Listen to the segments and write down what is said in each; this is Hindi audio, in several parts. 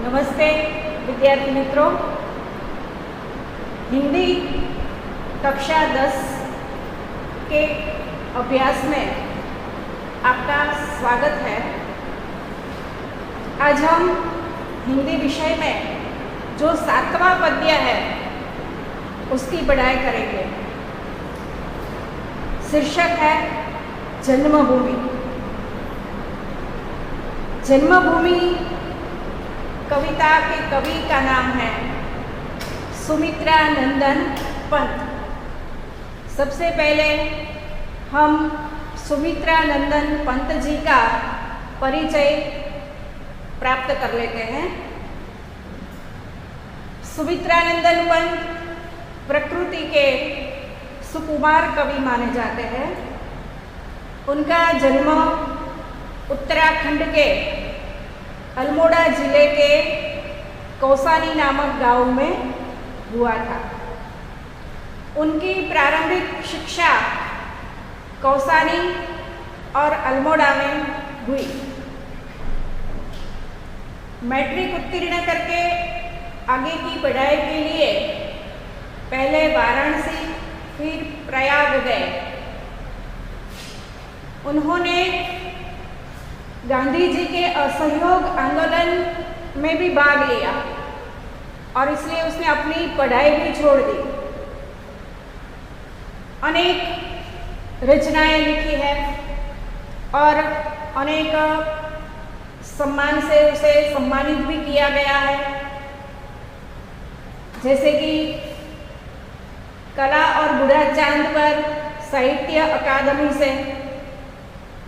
नमस्ते विद्यार्थी मित्रों, हिंदी कक्षा 10 के अभ्यास में आपका स्वागत है। आज हम हिंदी विषय में जो 7वां पद्य है उसकी पढ़ाई करेंगे। शीर्षक है जन्मभूमि। जन्मभूमि कविता के कवि का नाम है सुमित्रा नंदन पंत। सबसे पहले हम सुमित्रा नंदन पंत जी का परिचय प्राप्त कर लेते हैं। सुमित्रा नंदन पंत प्रकृति के सुकुमार कवि माने जाते हैं। उनका जन्म उत्तराखंड के अल्मोड़ा जिले के कौसानी नामक गांव में हुआ था। उनकी प्रारंभिक शिक्षा कौसानी और अल्मोड़ा में हुई। मैट्रिक उत्तीर्ण करके आगे की पढ़ाई के लिए पहले वाराणसी फिर प्रयाग गए। उन्होंने गांधी जी के असहयोग आंदोलन में भी भाग लिया और इसलिए उसने अपनी पढ़ाई भी छोड़ दी। अनेक रचनाएं लिखी है और अनेक सम्मान से उसे सम्मानित भी किया गया है, जैसे कि कला और बुढ़ा चांद पर साहित्य अकादमी से,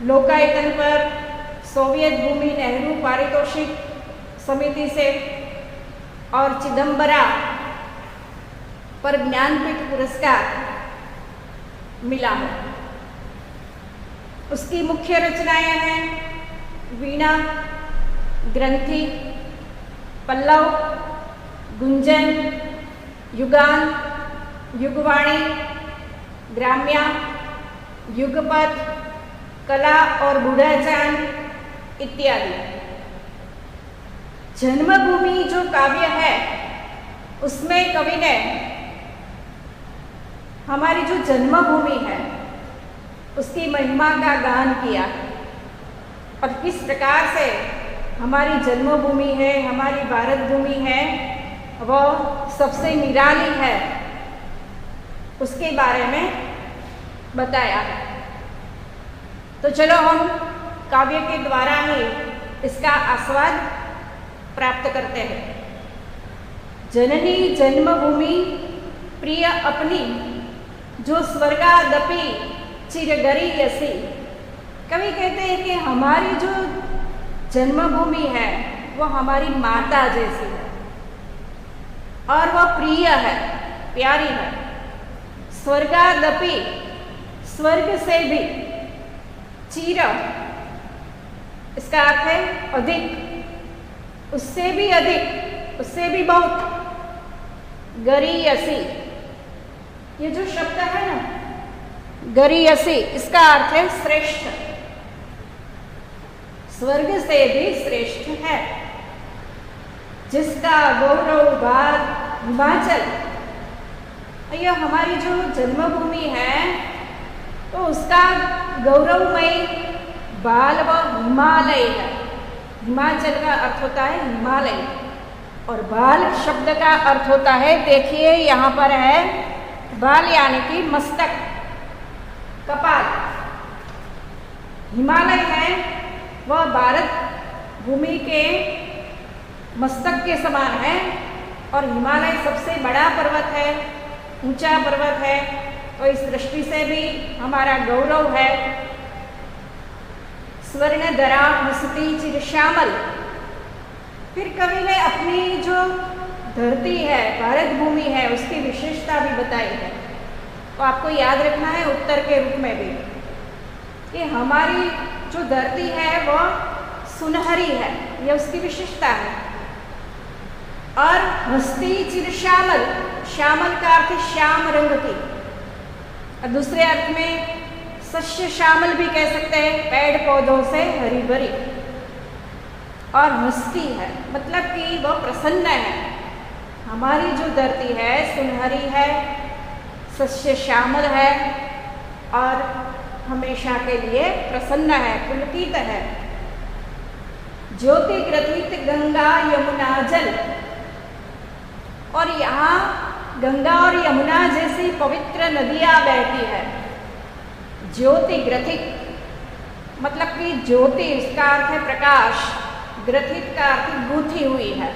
लोकायतन पर सोवियत भूमि नेहरू पारितोषिक समिति से और चिदंबरा पर ज्ञानपीठ पुरस्कार मिला है। उसकी मुख्य रचनाएं हैं वीणा, ग्रंथि, पल्लव, गुंजन, युगान, युगवाणी, ग्राम्या, युगपथ, कला और बूढ़ा चांद इत्यादि। जन्मभूमि जो काव्य है उसमें कवि ने हमारी जो जन्मभूमि है उसकी महिमा का गान किया और किस प्रकार से हमारी जन्मभूमि है, हमारी भारत भूमि है, वह सबसे निराली है, उसके बारे में बताया है। तो चलो हम काव्य के द्वारा ही इसका आस्वाद प्राप्त करते हैं। जननी जन्मभूमि प्रिय अपनी, जो स्वर्गादपि चिरगरी यसी। कवि कहते हैं कि हमारी जो जन्मभूमि है वह हमारी माता जैसी है और वह प्रिय है, प्यारी है। स्वर्गादपि, स्वर्ग से भी, चिर इसका अर्थ है अधिक, उससे भी अधिक, उससे भी बहुत। गरीयसी, ये जो शब्द है ना गरीयसी, इसका अर्थ है श्रेष्ठ, स्वर्ग से भी श्रेष्ठ है। जिसका गौरव भार हिमाचल, यह हमारी जो जन्मभूमि है तो उसका गौरवमय बाल व हिमालय है। हिमाचल का अर्थ होता है हिमालय और बाल शब्द का अर्थ होता है, देखिए यहाँ पर है बाल यानी कि मस्तक, कपाल। हिमालय है वह भारत भूमि के मस्तक के समान है और हिमालय सबसे बड़ा पर्वत है, ऊंचा पर्वत है, तो इस दृष्टि से भी हमारा गौरव है। स्वर्णधरा हंसती चिर श्यामल। फिर कवि ने अपनी जो धरती है, भारत भूमि है, उसकी विशेषता भी बताई है। तो आपको याद रखना है उत्तर के रूप में भी कि हमारी जो धरती है वह सुनहरी है, यह उसकी विशेषता है। और हंसती चिर श्यामल, श्यामल का अर्थ श्याम रंग की, और दूसरे अर्थ में सस्य श्यामल भी कह सकते हैं, पेड़ पौधों से हरी भरी। और हंसती है, मतलब कि वह प्रसन्न है। हमारी जो धरती है सुनहरी है, सस्य श्यामल है और हमेशा के लिए प्रसन्न है, पुलकित है। ज्योति ग्रथित गंगा यमुना जल, और यहाँ गंगा और यमुना जैसी पवित्र नदियाँ बहती है। ज्योति ग्रथित मतलब कि ज्योति, इसका अर्थ है प्रकाश, ग्रथित का अर्थ गूंथी हुई है।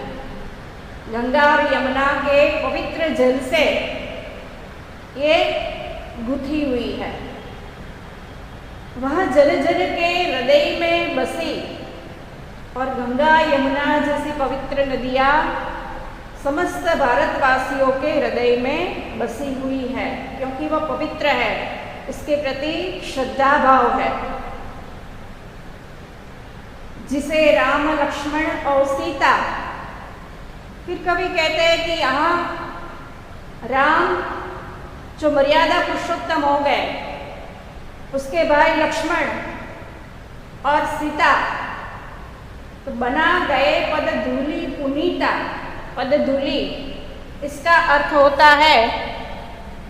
गंगा और यमुना के पवित्र जल से ये गुथी हुई है। वह जल जल के हृदय में बसी, और गंगा यमुना जैसी पवित्र नदियाँ समस्त भारतवासियों के हृदय में बसी हुई है, क्योंकि वह पवित्र है, उसके प्रति श्रद्धा भाव है। जिसे राम लक्ष्मण और सीता, फिर कभी कहते हैं कि यहाँ राम जो मर्यादा पुरुषोत्तम हो गए, उसके भाई लक्ष्मण और सीता तो बना गए पद धूली पुनीता। पद धूली इसका अर्थ होता है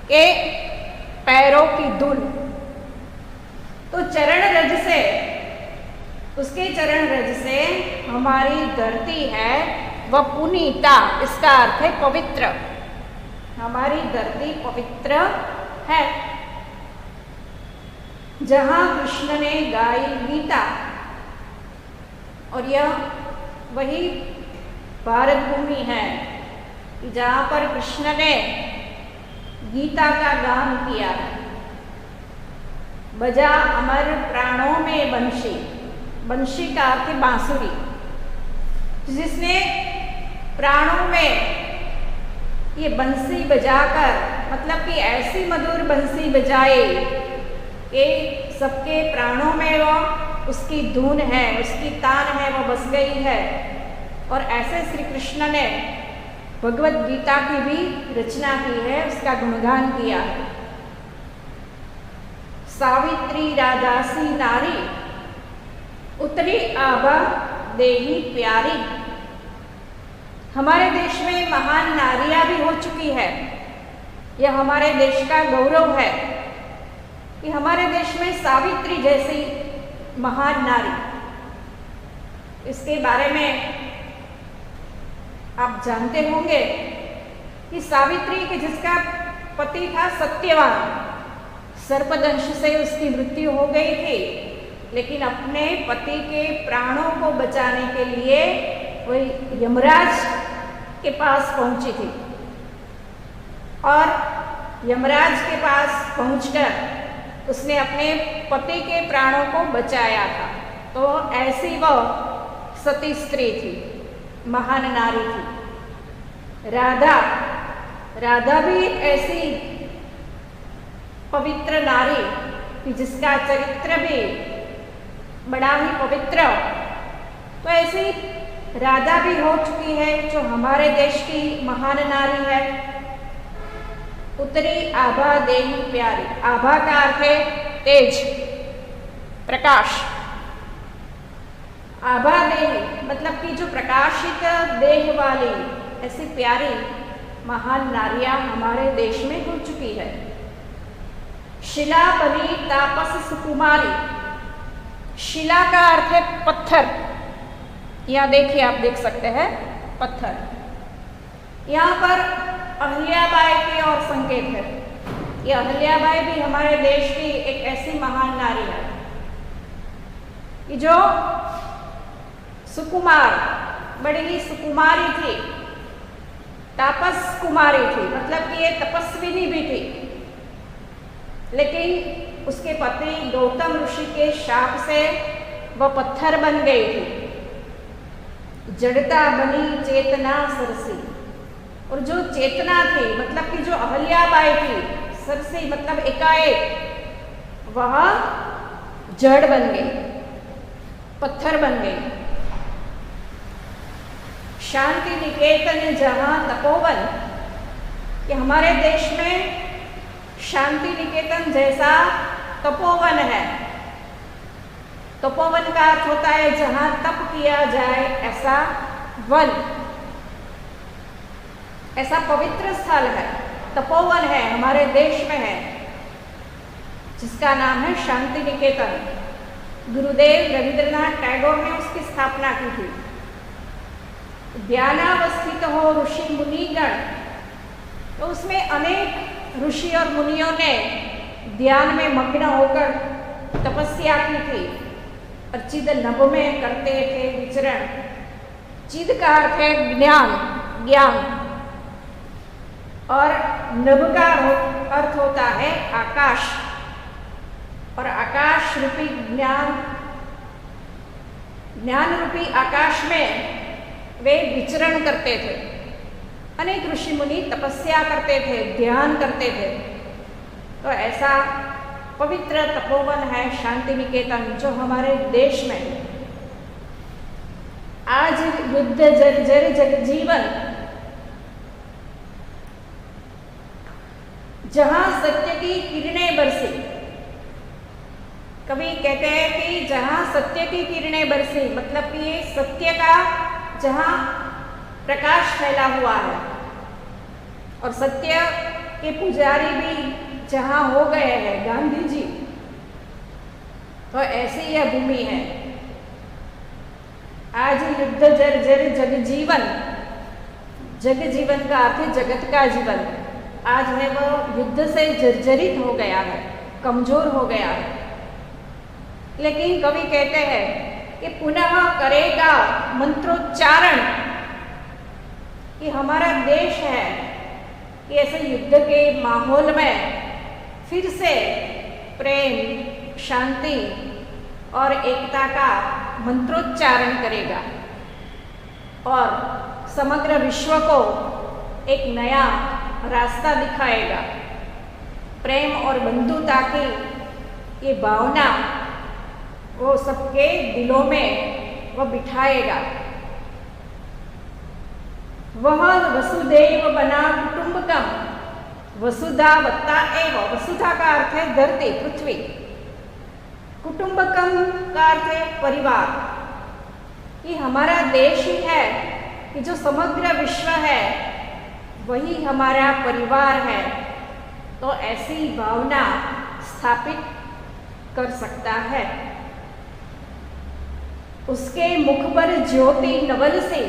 कि पैरों की धूल। तो चरण रज से, उसके चरण रज से हमारी धरती है वह पुनीता, इसका अर्थ है पवित्र। हमारी धरती पवित्र है। जहाँ कृष्ण ने गाई गीता, और यह वही भारत भूमि है जहाँ पर कृष्ण ने गीता का गान किया। बजा अमर प्राणों में बंशी, बंशी का अर्थ बांसुरी। जिसने प्राणों में ये बंसी बजाकर, मतलब कि ऐसी मधुर बंसी बजाए कि सबके प्राणों में वो उसकी धुन है, उसकी तान है, वो बस गई है। और ऐसे श्री कृष्ण ने भगवत गीता की भी रचना की है, उसका गुणगान किया है। सावित्री राजासी नारी, उतरी आभा देही प्यारी। हमारे देश में महान नारियां भी हो चुकी है। यह हमारे देश का गौरव है कि हमारे देश में सावित्री जैसी महान नारी। इसके बारे में आप जानते होंगे कि सावित्री के जिसका पति था सत्यवान, सर्पदंश से उसकी मृत्यु हो गई थी, लेकिन अपने पति के प्राणों को बचाने के लिए वही यमराज के पास पहुंची थी, और यमराज के पास पहुंचकर उसने अपने पति के प्राणों को बचाया था। तो ऐसी वह सती स्त्री थी, महान नारी थी। राधा, राधा भी ऐसी पवित्र नारी कि जिसका चरित्र भी बड़ा ही पवित्र। तो ऐसी राधा भी हो चुकी है जो हमारे देश की महान नारी है। उतरी आभा देही प्यारी, आभा का अर्थ है तेज, प्रकाश। आभा देही मतलब कि जो प्रकाशित देह वाली ऐसी प्यारी महान नारियां हमारे देश में हो चुकी है। शिला बनी तापस सुकुमारी, शिला का अर्थ है पत्थर। यहाँ देखिए, आप देख सकते हैं पत्थर। यहाँ पर अहिल्याबाई की और संकेत है। ये अहिल्याबाई भी हमारे देश की एक ऐसी महान नारी है कि जो सुकुमार, बड़ी ही सुकुमारी थी, तापस कुमारी थी, मतलब कि ये तपस्विनी भी थी। लेकिन उसके पति गौतम ऋषि के शाप से वह पत्थर बन गई थी। जड़ता बनी चेतना सरसी, और जो चेतना थी मतलब कि जो अहिल्याबाई थी, सरसी मतलब एकाएक वह जड़ बन गई, पत्थर बन गई। शांति निकेतन जहां तपोवन, कि हमारे देश में शांति निकेतन जैसा तपोवन है। तपोवन का अर्थ होता है जहां तप किया जाए ऐसा वन, ऐसा पवित्र स्थल है, तपोवन है, हमारे देश में है, जिसका नाम है शांति निकेतन। गुरुदेव रविंद्रनाथ टैगोर ने उसकी स्थापना की थी। ध्यानावस्थित हो ऋषि मुनिगण, तो उसमें अनेक ऋषि और मुनियों ने ध्यान में मग्न होकर तपस्या की थी और चिद नभ में करते थे विचरण। चिद का अर्थ है ज्ञान, ज्ञान, और नभ का अर्थ होता है आकाश, और आकाश रूपी ज्ञान, ज्ञान रूपी आकाश में वे विचरण करते थे। अनेक ऋषि मुनि तपस्या करते थे, ध्यान करते थे। तो ऐसा पवित्र तपोवन है शांति निकेतन, जो हमारे देश में है। आज युद्ध जर्जर जगजीवन, जहां सत्य की किरणें बरसी, कवि कहते हैं कि जहां सत्य की किरणें बरसी, मतलब कि ये सत्य का जहां प्रकाश फैला हुआ है और सत्य के पुजारी भी जहां हो गए हैं गांधी जी, तो ऐसी यह भूमि है। आज युद्ध जर्जर जगजीवन, जगजीवन का अर्थ है जगत का जीवन, आज है वो युद्ध से जर्जरित हो गया है, कमजोर हो गया है। लेकिन कवि कहते हैं कि पुनः करेगा मंत्रोच्चारण, कि हमारा देश है कि ऐसे युद्ध के माहौल में फिर से प्रेम, शांति और एकता का मंत्रोच्चारण करेगा और समग्र विश्व को एक नया रास्ता दिखाएगा। प्रेम और बंधुता की ये भावना वो सबके दिलों में वो बिठाएगा। वह वसुदेव बना कुटुंबकम, वसुधा वत्ता एव, वसुधा का अर्थ है धरती, पृथ्वी, कुटुंबकम का अर्थ है परिवार। कि हमारा देश ही है कि जो समग्र विश्व है वही हमारा परिवार है, तो ऐसी भावना स्थापित कर सकता है। उसके मुख पर ज्योति नवल से,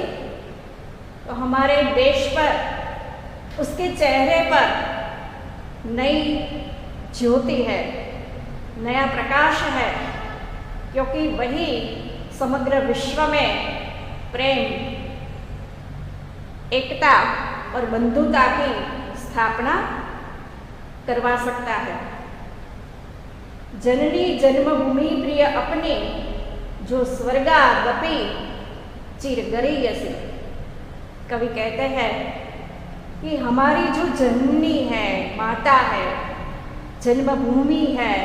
तो हमारे देश पर, उसके चेहरे पर नई ज्योति है, नया प्रकाश है, क्योंकि वही समग्र विश्व में प्रेम, एकता और बंधुता की स्थापना करवा सकता है। जननी जन्मभूमि प्रिय अपनी, जो स्वर्गादपि चिरगरीयसी। कवि कहते हैं कि हमारी जो जननी है, माता है, जन्मभूमि है,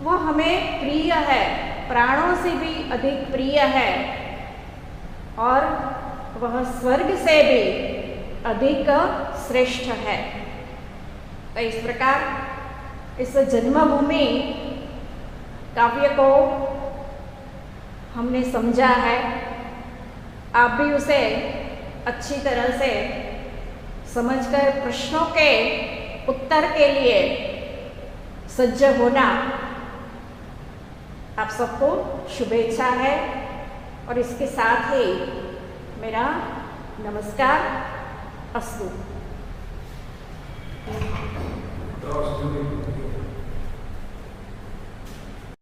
वो हमें प्रिय है, प्राणों से भी अधिक प्रिय है, और वह स्वर्ग से भी अधिक श्रेष्ठ है। तो इस प्रकार इस जन्मभूमि काव्य को हमने समझा है। आप भी उसे अच्छी तरह से समझकर प्रश्नों के उत्तर के लिए सज्ज होना। आप सबको शुभेच्छा है और इसके साथ ही मेरा नमस्कार अस्तु।